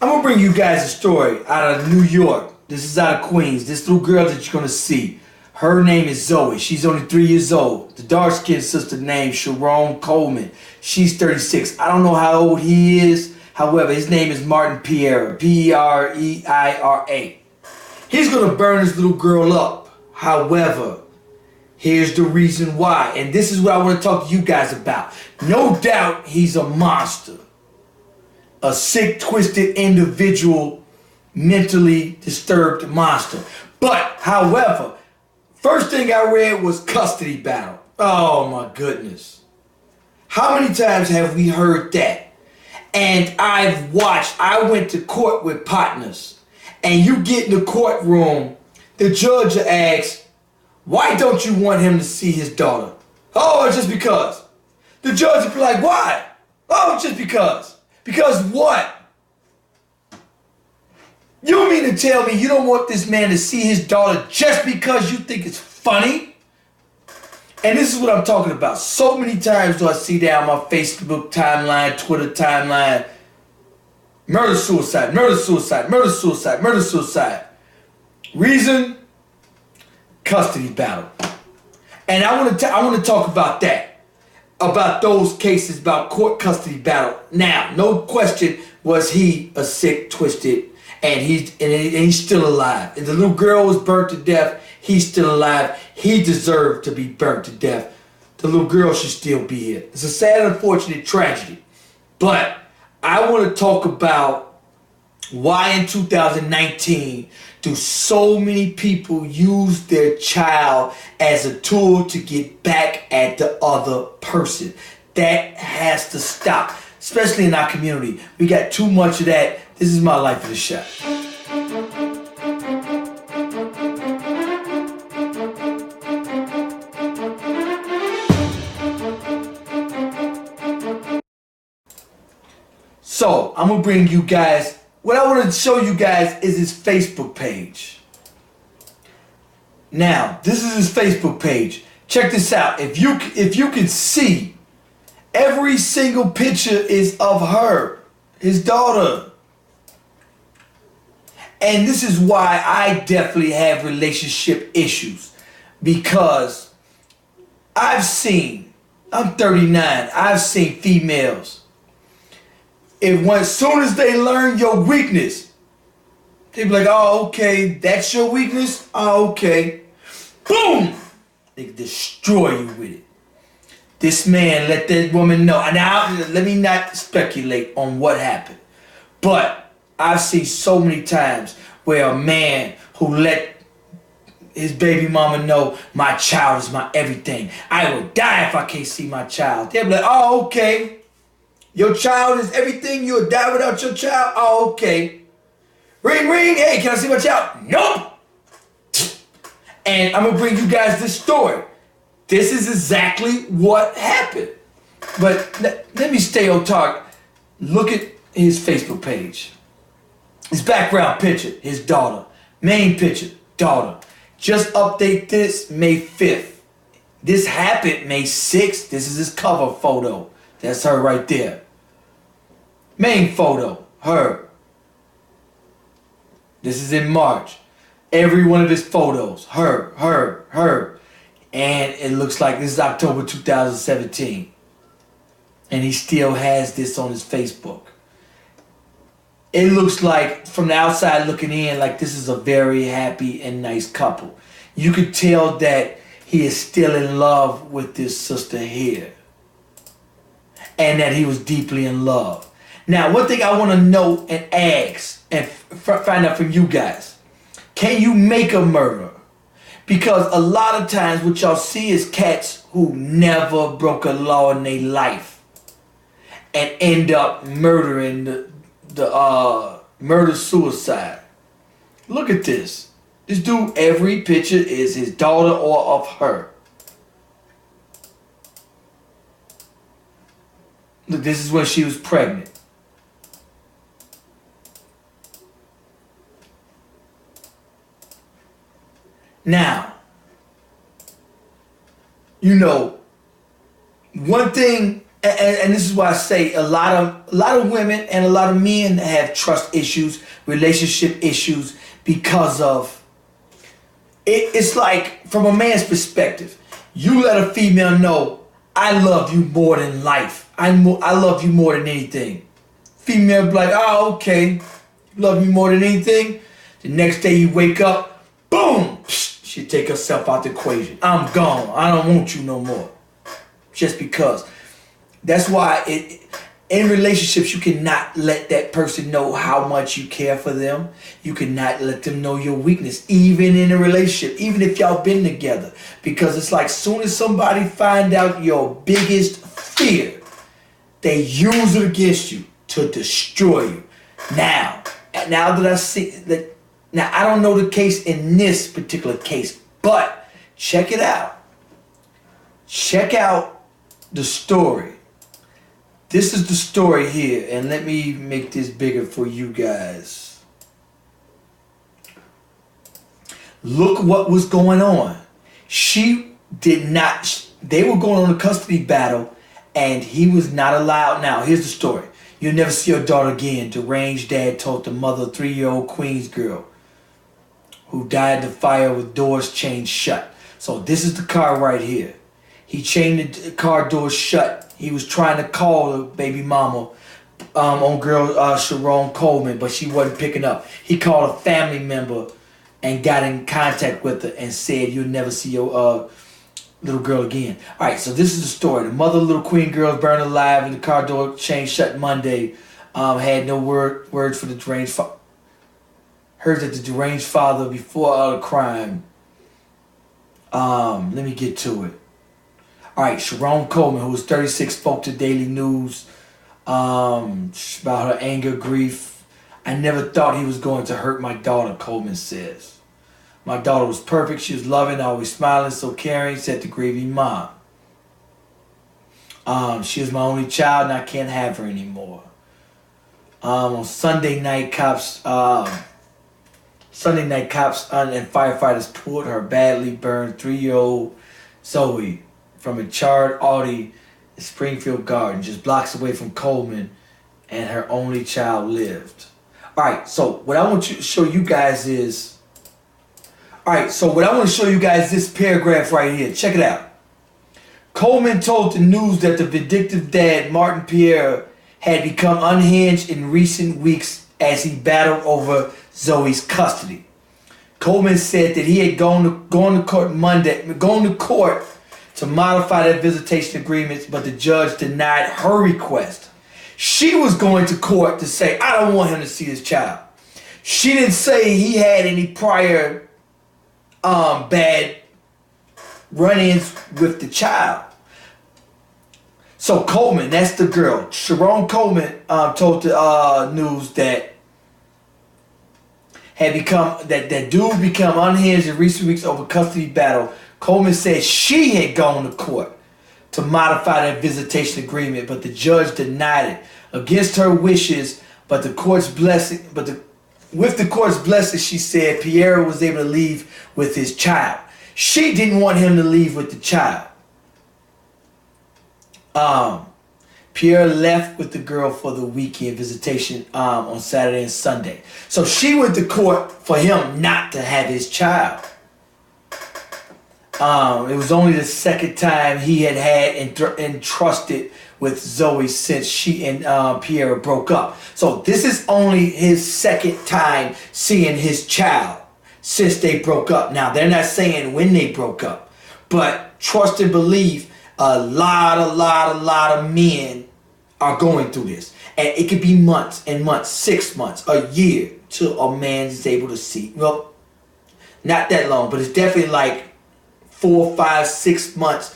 I'm gonna bring you guys a story out of New York. This is out of Queens. This little girl that you're gonna see. Her name is Zoey. She's only 3 years old. The dark-skinned sister named Coleman. She's 36. I don't know how old he is. However, his name is Martin Pereira. Pereira. He's gonna burn this little girl up. However, here's the reason why. And this is what I want to talk to you guys about. No doubt he's a monster. A sick, twisted individual, mentally disturbed monster. But, however, first thing I read was custody battle. Oh my goodness. How many times have we heard that? And I went to court with partners. And you get in the courtroom, the judge asks, why don't you want him to see his daughter? Oh, it's just because. The judge would be like, why? Oh, it's just because. Because what? You mean to tell me you don't want this man to see his daughter just because you think it's funny? And this is what I'm talking about. So many times do I see that on my Facebook timeline, Twitter timeline. Murder, suicide, murder, suicide, murder, suicide, murder, suicide. Reason? Custody battle. And I want to talk about that. About those cases, about court custody battle. Now, no question was he a sick, twisted, and he's still alive. If the little girl was burnt to death, he's still alive. He deserved to be burnt to death. The little girl should still be here. It's a sad, unfortunate tragedy. But I want to talk about why in 2019 do so many people use their child as a tool to get back at the other person. That has to stop, especially in our community. We got too much of that. This is my life in the shop. So, I'm going to bring you guys, what I want to show you guys is his Facebook page. Now, this is his Facebook page. Check this out. If you can see, every single picture is of her, his daughter. And this is why I definitely have relationship issues. Because I'm 39, I've seen females. As soon as they learn your weakness, they be like, oh, okay, that's your weakness? Oh, okay. Boom! They destroy you with it. This man let that woman know. Now, let me not speculate on what happened. But I've seen so many times where a man who let his baby mama know, my child is my everything. I will die if I can't see my child. They'll be like, oh, okay. Your child is everything. You'll die without your child? Oh, okay. Ring, ring. Hey, can I see my child? Nope. And I'm going to bring you guys this story. This is exactly what happened. But let me stay on target. Look at his Facebook page. His background picture, his daughter. Main picture, daughter. Just update this May 5th. This happened May 6th. This is his cover photo. That's her right there. Main photo, her. This is in March. Every one of his photos, her. And it looks like this is October 2017. And he still has this on his Facebook. It looks like, from the outside looking in, like this is a very happy and nice couple. You could tell that he is still in love with this sister here. And that he was deeply in love. Now, one thing I want to know and ask and find out from you guys. Can you make a murder? Because a lot of times what y'all see is cats who never broke a law in their life. And end up murdering the murder-suicide. Look at this. This dude, every picture is his daughter or of her. Look, this is when she was pregnant. Now, you know, one thing and this is why I say a lot of women and a lot of men have trust issues, relationship issues because of it. It's like, from a man's perspective, you let a female know, I love you more than life. I love you more than anything. Female be like, oh, okay, love me more than anything. The next day you wake up, boom, she take herself out the equation. I'm gone. I don't want you no more. Just because. That's why in relationships, you cannot let that person know how much you care for them. You cannot let them know your weakness, even in a relationship, even if y'all been together. Because it's like, soon as somebody find out your biggest fear, they use it against you to destroy you. Now that I see that, now I don't know the case in this particular case, but check it out. Check out the story. This is the story here, and let me make this bigger for you guys. Look what was going on. They were going on a custody battle, and he was not allowed. Now, here's the story. You'll never see your daughter again. Deranged dad told the mother of 3-year-old Queens girl who died in the fire with doors chained shut. So this is the car right here. He chained the car doors shut. He was trying to call the baby mama on girl Sharon Coleman, but she wasn't picking up. He called a family member and got in contact with her and said, you'll never see your little girl again. All right, so this is the story. The mother of the little Queen girl burned alive and the car door chain shut Monday. Had no words for the deranged father. Heard that the deranged father before the crime. Let me get to it. All right, Sharon Coleman, who was 36, spoke to Daily News about her anger, grief. I never thought he was going to hurt my daughter, Coleman says. My daughter was perfect. She was loving, always smiling, so caring, said the grieving mom. She is my only child, and I can't have her anymore. On Sunday night, cops and firefighters pulled her badly burned 3-year-old Zoey from a charred Audi in Springfield Gardens, just blocks away from Coleman, and her only child lived. All right, so what I want to show you guys is, this paragraph right here. Check it out. Coleman told the news that the vindictive dad, Martin Pereira, had become unhinged in recent weeks as he battled over Zoey's custody. Coleman said that he had gone to court to modify their visitation agreements, but the judge denied her request. She was going to court to say, I don't want him to see his child. She didn't say he had any prior bad run-ins with the child. So Coleman, that's the girl. Sharon Coleman told the news that that dude become unhinged in recent weeks over custody battle. Coleman said she had gone to court to modify that visitation agreement, but the judge denied it against her wishes. With the court's blessing, she said Pereira was able to leave with his child. She didn't want him to leave with the child. Pereira left with the girl for the weekend visitation on Saturday and Sunday. So she went to court for him not to have his child. It was only the second time he had entrusted with Zoey since she and Pereira broke up. So this is only his second time seeing his child since they broke up. Now, they're not saying when they broke up, but trust and believe, a lot of men are going through this. And it could be months and months, 6 months, a year, till a man is able to see. Well, not that long, but it's definitely like 4, 5, 6 months.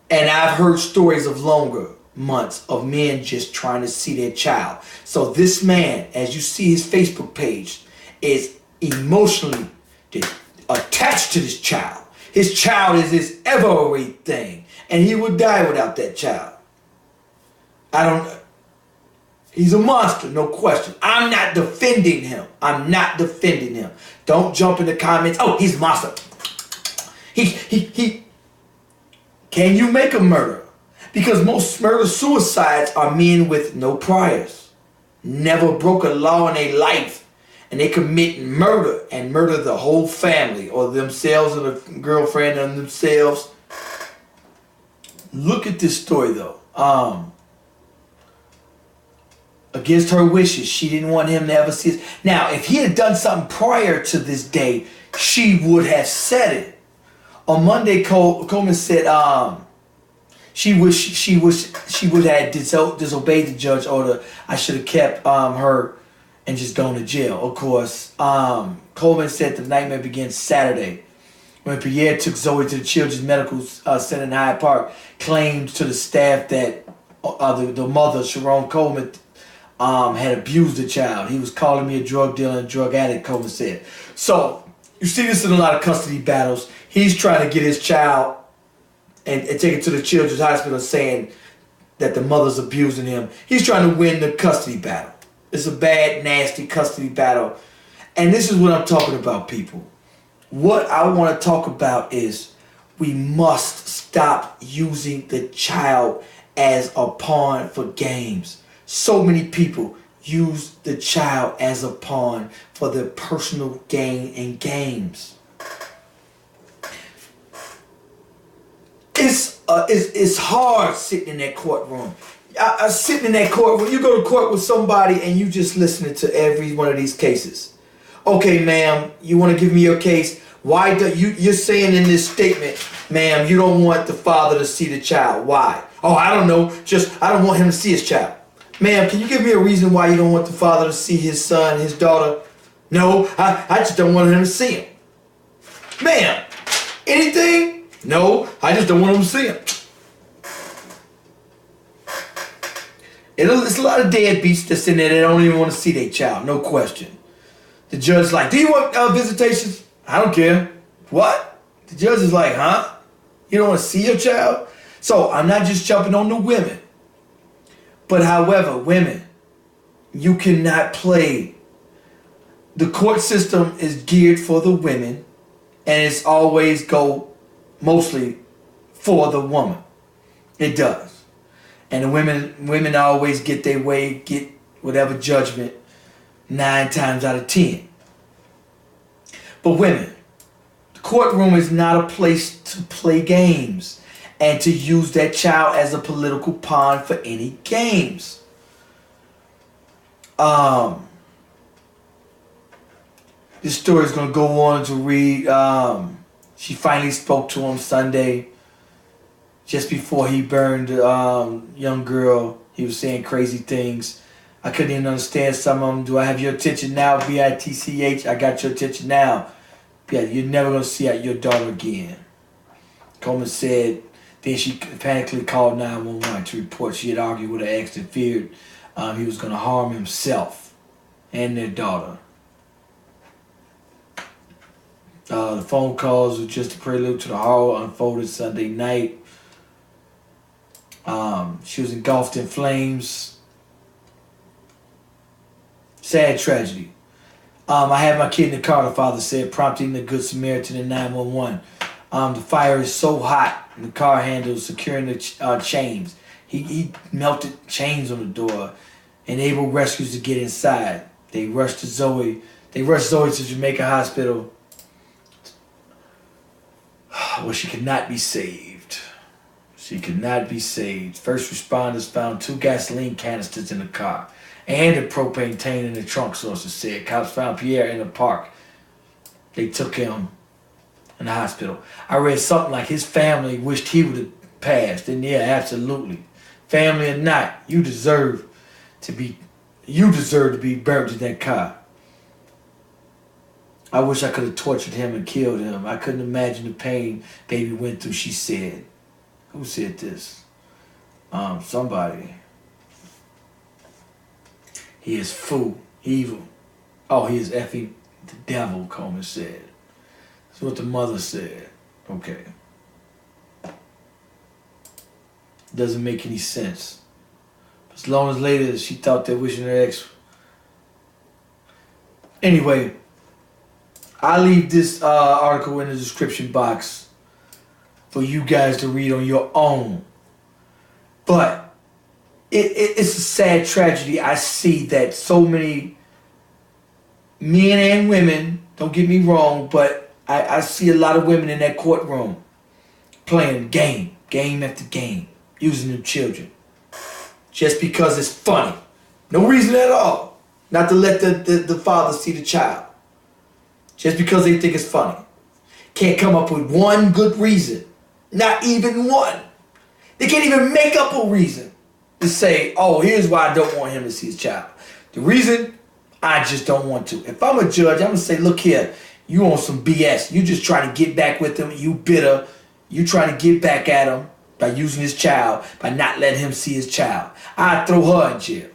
And I've heard stories of longer months of men just trying to see their child. So this man, as you see his Facebook page, is emotionally attached to this child. His child is his everything. And he would die without that child. He's a monster, no question. I'm not defending him. Don't jump in the comments, oh, he's a monster. Can you make a murderer? Because most murder-suicides are men with no priors, never broke a law in their life, and they commit murder and murder the whole family or themselves or the girlfriend and themselves. Look at this story though. Against her wishes, she didn't want him to ever see it. Now, if he had done something prior to this day, she would have said it. On Monday, Coleman said she would have disobeyed the judge order. I should have kept her and just gone to jail. Of course, Coleman said the nightmare began Saturday when Pereira took Zoey to the Children's Medical Center in Hyde Park. Claimed to the staff that the mother, Sharon Coleman, had abused the child. He was calling me a drug dealer and drug addict, Coleman said. So, you see this in a lot of custody battles. He's trying to get his child and take it to the children's hospital saying that the mother's abusing him. He's trying to win the custody battle. It's a bad, nasty custody battle. And this is what I'm talking about, people. What I want to talk about is we must stop using the child as a pawn for games. So many people use the child as a pawn for their personal gain in games. It's hard sitting in that courtroom. I sitting in that court. When you go to court with somebody and you just listening to every one of these cases. Okay, ma'am, you want to give me your case? Why do you're saying in this statement, ma'am, you don't want the father to see the child? Why? Oh, I don't know. Just I don't want him to see his child. Ma'am, can you give me a reason why you don't want the father to see his son, his daughter? No, I just don't want him to see him. Ma'am, anything? No, I just don't want him to see him. It's a lot of deadbeats that's in there that don't even want to see their child, no question. The judge's like, do you want visitations? I don't care. What? The judge is like, huh? You don't want to see your child? So I'm not just jumping on the women. But however, women, you cannot play. The court system is geared for the women, and it's always go mostly for the woman. It does. And the women always get their way, get whatever judgment 9 times out of 10. But women, the courtroom is not a place to play games and to use that child as a political pawn for any games. This story is going to go on to read. She finally spoke to him Sunday, just before he burned the young girl. He was saying crazy things. I couldn't even understand some of them. Do I have your attention now? B-I-T-C-H. I got your attention now. Yeah, you're never going to see your daughter again. Coleman said. Then she panically called 911 to report she had argued with her ex and feared he was going to harm himself and their daughter. The phone calls were just a prelude to the horror unfolded Sunday night. She was engulfed in flames. Sad tragedy. I had my kid in the car, the father said, prompting the Good Samaritan in 911. The fire is so hot, and the car handles securing the chains. He melted chains on the door, enabled rescues to get inside. They rushed Zoey to Jamaica Hospital, where she could not be saved. She could not be saved. First responders found 2 gasoline canisters in the car and a propane tank in the trunk, sources said. Cops found Pereira in the park. They took him in the hospital. I read something like his family wished he would have passed. And yeah, absolutely. Family or not, you deserve to be burnt in that car. I wish I could have tortured him and killed him. I couldn't imagine the pain baby went through, she said. Who said this? Somebody. He is fool, evil. Oh, he is effing the devil, Coleman said. That's what the mother said. Okay. Doesn't make any sense. As long as later she thought that wishing her ex. Anyway, I'll leave this article in the description box for you guys to read on your own. But it's a sad tragedy. I see that so many men and women, don't get me wrong, but I see a lot of women in that courtroom playing game after game, using them children. Just because it's funny. No reason at all. Not to let the father see the child. Just because they think it's funny. Can't come up with one good reason. Not even one. They can't even make up a reason to say, oh, here's why I don't want him to see his child. The reason, I just don't want to. If I'm a judge, I'm going to say, look here, you on some BS. You just trying to get back with him. You bitter. You trying to get back at him by using his child, by not letting him see his child. I'd throw her in jail.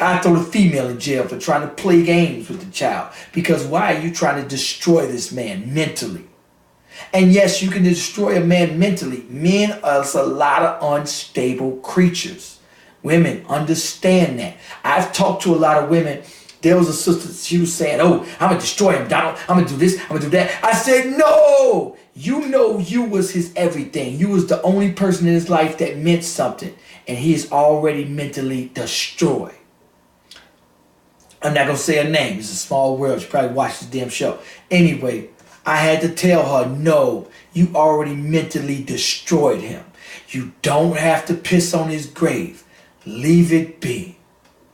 I'd throw the female in jail for trying to play games with the child. Because why are you trying to destroy this man mentally? And yes, you can destroy a man mentally. Men are a lot of unstable creatures. Women understand that. I've talked to a lot of women. There was a sister, she was saying, oh, I'm going to destroy him, Donald. I'm going to do this, I'm going to do that. I said, no, you know you was his everything. You was the only person in his life that meant something. And he is already mentally destroyed. I'm not going to say her name. It's a small world. She probably watched this damn show. Anyway, I had to tell her, no, you already mentally destroyed him. You don't have to piss on his grave. Leave it be.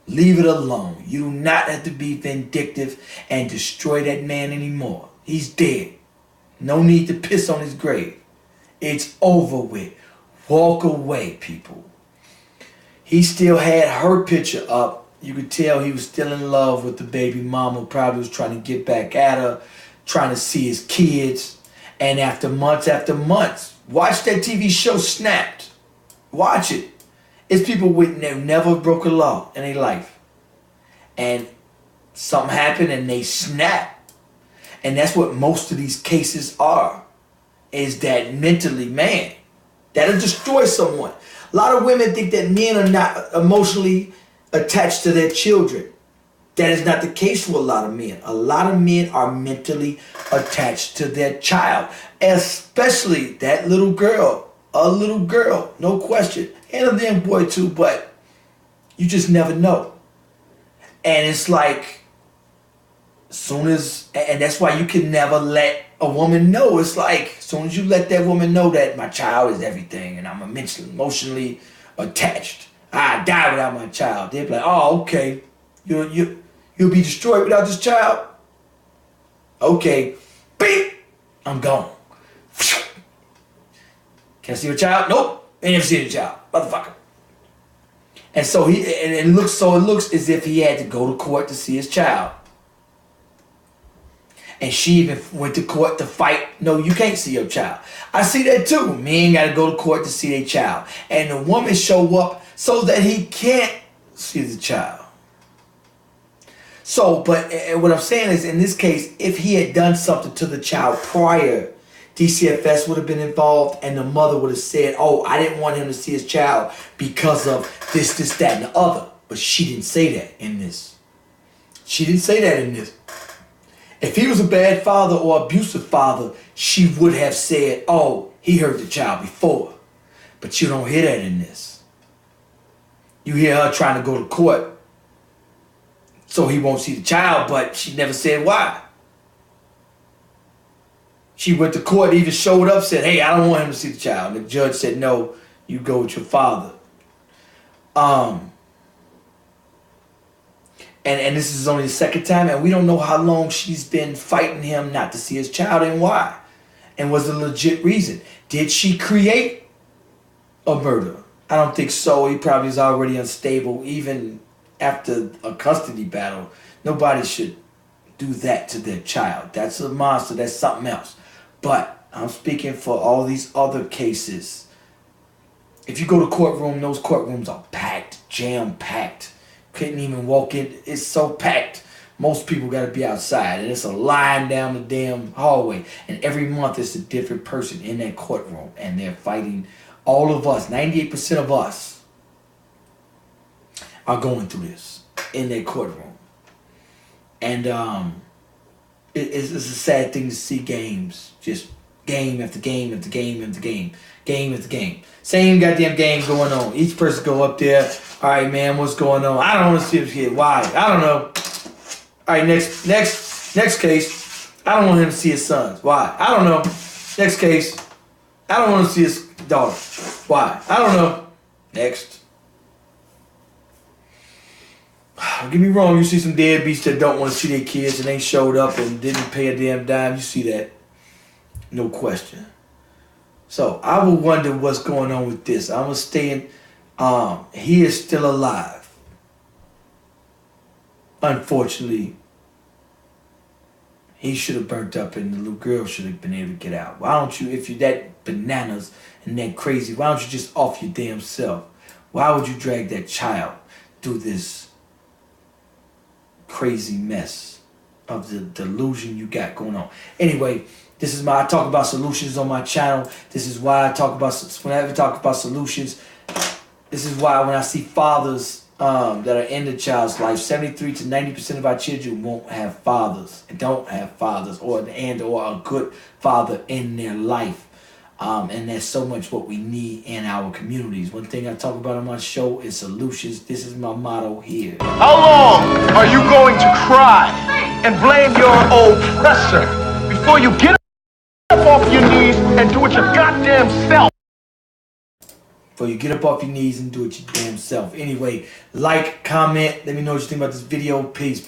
Leave it alone. You do not have to be vindictive and destroy that man anymore. He's dead. No need to piss on his grave. It's over with. Walk away, people. He still had her picture up. You could tell he was still in love with the baby mama. Probably was trying to get back at her, trying to see his kids. And after months, watch that TV show Snapped. Watch it. It's people with never broke a law in their life. And something happened and they snap. And that's what most of these cases are. Is that mentally, man, that'll destroy someone. A lot of women think that men are not emotionally attached to their children. That is not the case for a lot of men. A lot of men are mentally attached to their child. Especially that little girl. A little girl, no question. And a damn boy too, but you just never know. And it's like, soon as, and that's why you can never let a woman know. It's like, as soon as you let that woman know that my child is everything and I'm emotionally attached, I die without my child. They'll be like, oh, okay, you'll be destroyed without this child? Okay, beep, I'm gone. Can I see your child? Nope, ain't never seen your child, motherfucker. And so it looks as if he had to go to court to see his child. And she even went to court to fight. No, you can't see your child. I see that too. Men got to go to court to see their child. And the woman show up so that he can't see the child. So, but what I'm saying is, in this case, if he had done something to the child prior, DCFS would have been involved and the mother would have said, oh, I didn't want him to see his child because of this, that, and the other. But she didn't say that in this. She didn't say that in this. If he was a bad father or abusive father, she would have said, oh, he hurt the child before. But you don't hear that in this. You hear her trying to go to court so he won't see the child, but she never said why. She went to court, even showed up, said, hey, I don't want him to see the child. And the judge said, no, you go with your father. And this is only the second time, and we don't know how long she's been fighting him not to see his child and why. And was a legit reason. Did she create a murder? I don't think so. He probably is already unstable. Even after a custody battle, nobody should do that to their child. That's a monster. That's something else. But I'm speaking for all these other cases. If you go to courtroom, those courtrooms are packed, jam-packed. Couldn't even walk in. It's so packed. Most people got to be outside. And it's a line down the damn hallway. And every month it's a different person in that courtroom. And they're fighting. All of us, 98% of us, are going through this in that courtroom. And it's a sad thing to see games just Game after game after game after game. Game after game. Same goddamn game going on. Each person go up there. All right, man, what's going on? I don't want to see him here. Why? I don't know. All right, next case. I don't want him to see his sons. Why? I don't know. Next case. I don't want to see his daughter. Why? I don't know. Next. Don't get me wrong. You see some deadbeats that don't want to see their kids and ain't showed up and didn't pay a damn dime. You see that. No question. So I will wonder what's going on with this. I'm gonna stay in. He is still alive. Unfortunately, he should have burnt up, and the little girl should have been able to get out. Why don't you, if you're that bananas and that crazy, why don't you just off your damn self? Why would you drag that child through this crazy mess of the delusion you got going on? Anyway. I talk about solutions on my channel. This is why I talk about, whenever I talk about solutions, this is why when I see fathers that are in the child's life, 73 to 90% of our children won't have fathers and don't have fathers or a good father in their life. And that's so much what we need in our communities. One thing I talk about on my show is solutions. This is my motto here. How long are you going to cry and blame your oppressor before you get up off your knees and do it your goddamn self? Before you get up off your knees and do it your damn self. Anyway, like, comment, let me know what you think about this video. Peace.